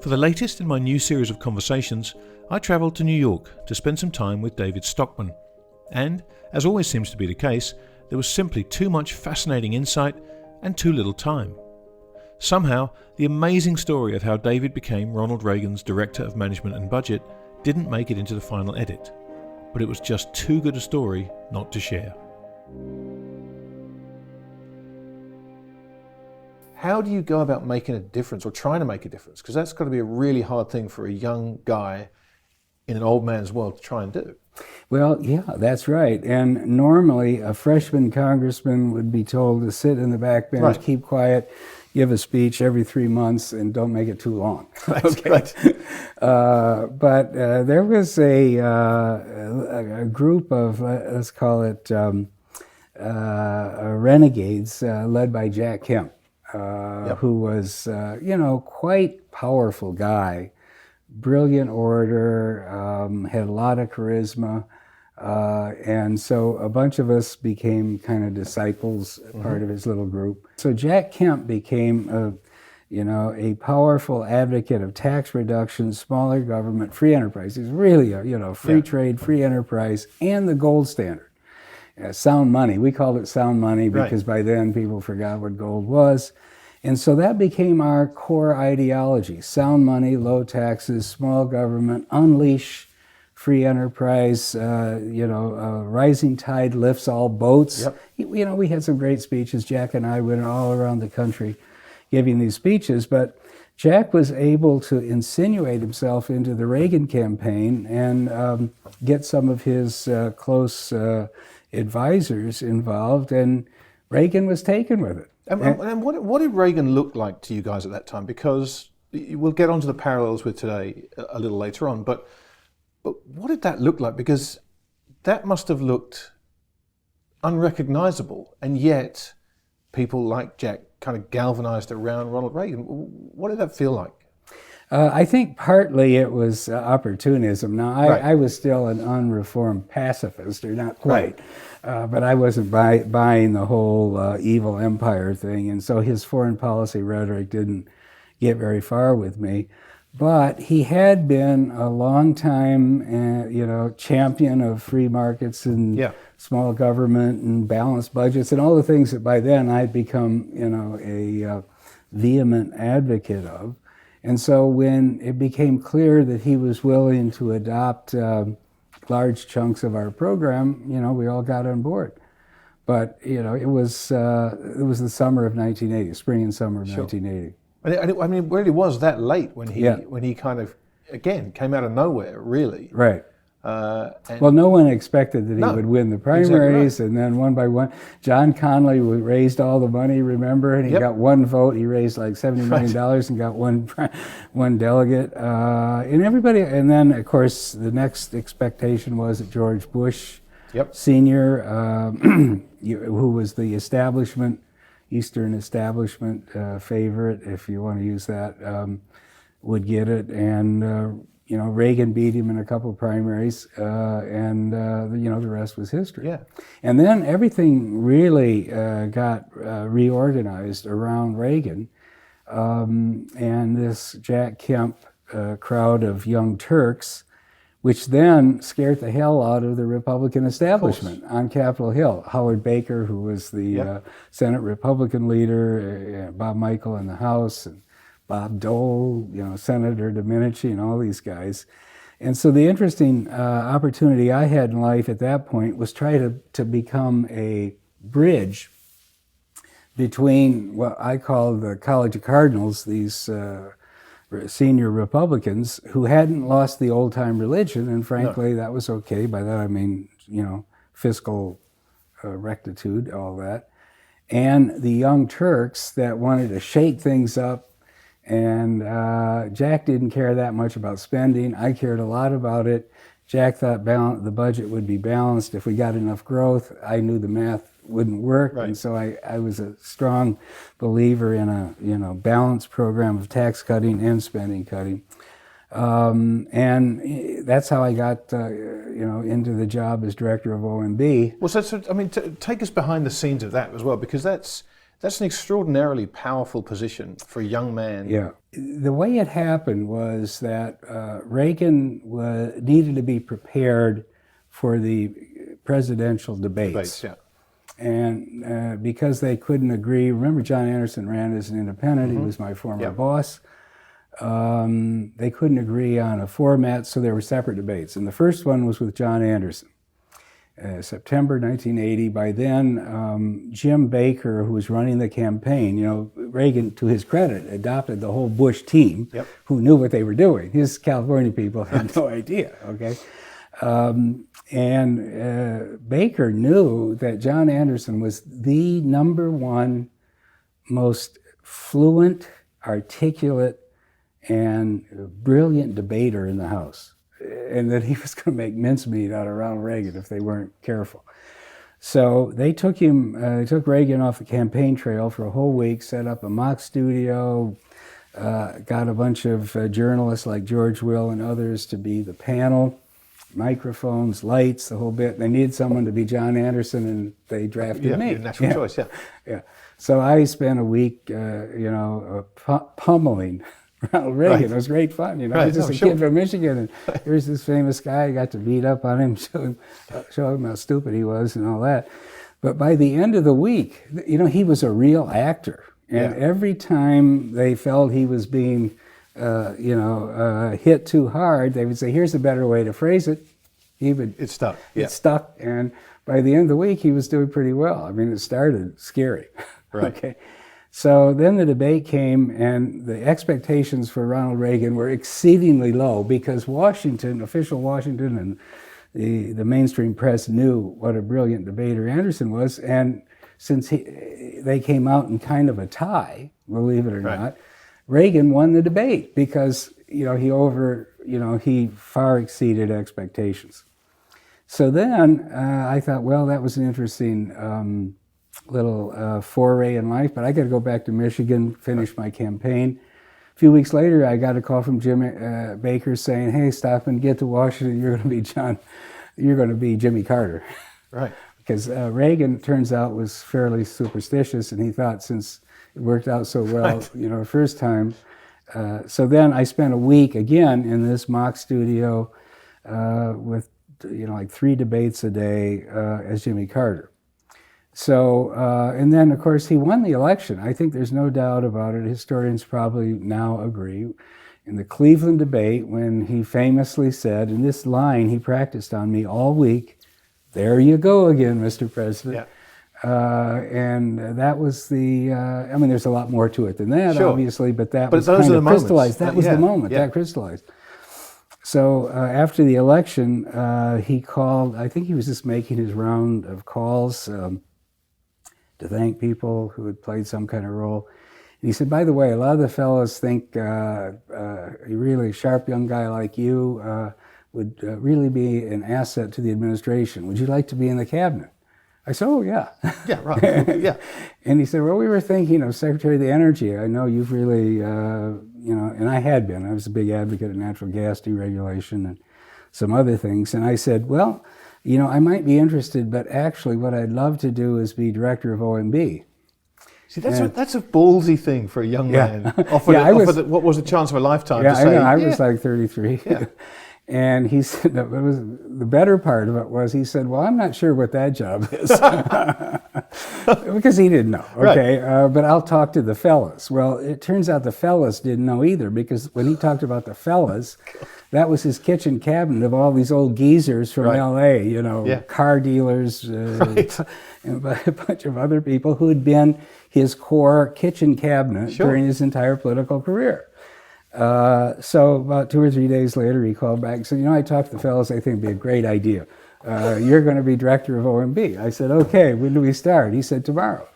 For the latest in my new series of conversations, I travelled to New York to spend some time with David Stockman. And, as always seems to be the case, there was simply too much fascinating insight and too little time. Somehow, the amazing story of how David became Ronald Reagan's Director of Management and Budget didn't make it into the final edit. But it was just too good a story not to share. How do you go about making a difference or trying to make a difference? Because that's got to be a really hard thing for a young guy in an old man's world to try and do. Well, yeah, that's right. And normally a freshman congressman would be told to sit in the back bench, Right. keep quiet, give a speech every 3 months, and don't make it too long. Okay. Right. But there was a group of, let's call it, renegades led by Jack Kemp. Who was, quite powerful guy, brilliant orator, had a lot of charisma, and so a bunch of us became kind of disciples, part of his little group. So Jack Kemp became a powerful advocate of tax reduction, smaller government, free enterprise. He's really a free trade, free enterprise, and the gold standard. Sound money. We called it sound money because by then people forgot what gold was. And so that became our core ideology. Sound money, low taxes, small government, unleash free enterprise, rising tide lifts all boats. Yep. We had some great speeches. Jack and I went all around the country giving these speeches, but Jack was able to insinuate himself into the Reagan campaign and get some of his close advisors involved, and Reagan was taken with it. And what did Reagan look like to you guys at that time? Because we'll get onto the parallels with today a little later on, but what did that look like? Because that must have looked unrecognizable, and yet people like Jack kind of galvanized around Ronald Reagan. What did that feel like? I think partly it was opportunism. Now, I was still an unreformed pacifist, or not quite, but I wasn't buying the whole evil empire thing, and so his foreign policy rhetoric didn't get very far with me. But he had been a long time, champion of free markets and small government and balanced budgets and all the things that by then I'd become, a vehement advocate of. And so when it became clear that he was willing to adopt large chunks of our program, we all got on board. But it was the summer of 1980, spring and summer of 1980. And it really was that late when he kind of again came out of nowhere, really. Right. Well, no one expected that he would win the primaries, and then one by one, John Connally raised all the money, remember, and he got one vote. He raised like $70 million and got one delegate, and everybody. And then, of course, the next expectation was that George Bush Sr., who was the Eastern establishment favorite, if you want to use that, would get it, and Reagan beat him in a couple of primaries, and the rest was history. Yeah. And then everything really got reorganized around Reagan, and this Jack Kemp crowd of young Turks, which then scared the hell out of the Republican establishment on Capitol Hill. Howard Baker, who was the Senate Republican leader, Bob Michel in the House, and Bob Dole, Senator Domenici, and all these guys. And so the interesting opportunity I had in life at that point was try to become a bridge between what I call the College of Cardinals, these senior Republicans who hadn't lost the old-time religion, and frankly, that was okay. By that I mean, fiscal rectitude, all that. And the young Turks that wanted to shake things up. And Jack didn't care that much about spending. I cared a lot about it. Jack thought the budget would be balanced if we got enough growth. I knew the math wouldn't work, and so I was a strong believer in a balanced program of tax cutting and spending cutting. And that's how I got into the job as director of OMB. Well, so take us behind the scenes of that as well, because that's That's an extraordinarily powerful position for a young man. Yeah. The way it happened was that Reagan needed to be prepared for the presidential debates. Yeah. And because they couldn't agree, remember John Anderson ran as an independent, he was my former boss. They couldn't agree on a format, so there were separate debates. And the first one was with John Anderson. September 1980. By then, Jim Baker, who was running the campaign, you know, Reagan, to his credit, adopted the whole Bush team, who knew what they were doing. His California people had no idea, okay? Baker knew that John Anderson was the #1 most fluent, articulate, and brilliant debater in the House, and that he was going to make mincemeat out of Ronald Reagan if they weren't careful. So they took Reagan off the campaign trail for a whole week, set up a mock studio, got a bunch of journalists like George Will and others to be the panel, microphones, lights, the whole bit. They needed someone to be John Anderson, and they drafted me. Natural choice, yeah. So I spent a week, pummeling Ronald Reagan. It was great fun, you know. I was just a kid from Michigan, and here's this famous guy. I got to beat up on him, show him how stupid he was and all that. But by the end of the week, you know, he was a real actor. And every time they felt he was being, hit too hard, they would say, here's a better way to phrase it. It stuck. It stuck. And by the end of the week, he was doing pretty well. I mean, it started scary. Right. Okay. So then the debate came, and the expectations for Ronald Reagan were exceedingly low because official Washington, and the mainstream press knew what a brilliant debater Anderson was. And since they came out in kind of a tie, believe it or not, Reagan won the debate because he far exceeded expectations. So then I thought, well, that was an interesting little foray in life, but I got to go back to Michigan, finish my campaign. A few weeks later, I got a call from Jim Baker saying, "Hey, Stockman, get to Washington. You're going to be Jimmy Carter." Right. Because Reagan, turns out, was fairly superstitious, and he thought since it worked out so well, first time. So then I spent a week again in this mock studio with, like 3 debates a day as Jimmy Carter. So, and then, of course, he won the election. I think there's no doubt about it. Historians probably now agree. In the Cleveland debate, when he famously said, and this line he practiced on me all week, "There you go again, Mr. President." And that was there's a lot more to it than that, obviously, but that was kind of crystallized. That was the moment. That crystallized. So after the election, he called, I think he was just making his round of calls to thank people who had played some kind of role. And he said, "By the way, a lot of the fellows think a really sharp young guy like you would really be an asset to the administration. Would you like to be in the cabinet?" I said, "Oh, yeah." Yeah, right. Yeah. And he said, "Well, we were thinking of Secretary of the Energy. I know you've really, and I had been. I was a big advocate of natural gas deregulation and some other things." And I said, "Well, I might be interested, but actually what I'd love to do is be director of OMB." See, that's a ballsy thing for a young man. What was the chance of a lifetime to say? I was like 33. Yeah. And he said, the better part of it was, he said, "Well, I'm not sure what that job is." Because he didn't know, okay? Right. But I'll talk to the fellas. Well, it turns out the fellas didn't know either, because when he talked about the fellas, that was his kitchen cabinet of all these old geezers from L.A., car dealers, and a bunch of other people who had been his core kitchen cabinet during his entire political career. So about 2 or 3 days later, he called back and said, "I talked to the fellows. I think it'd be a great idea. You're going to be director of OMB." I said, "Okay, when do we start?" He said, "Tomorrow."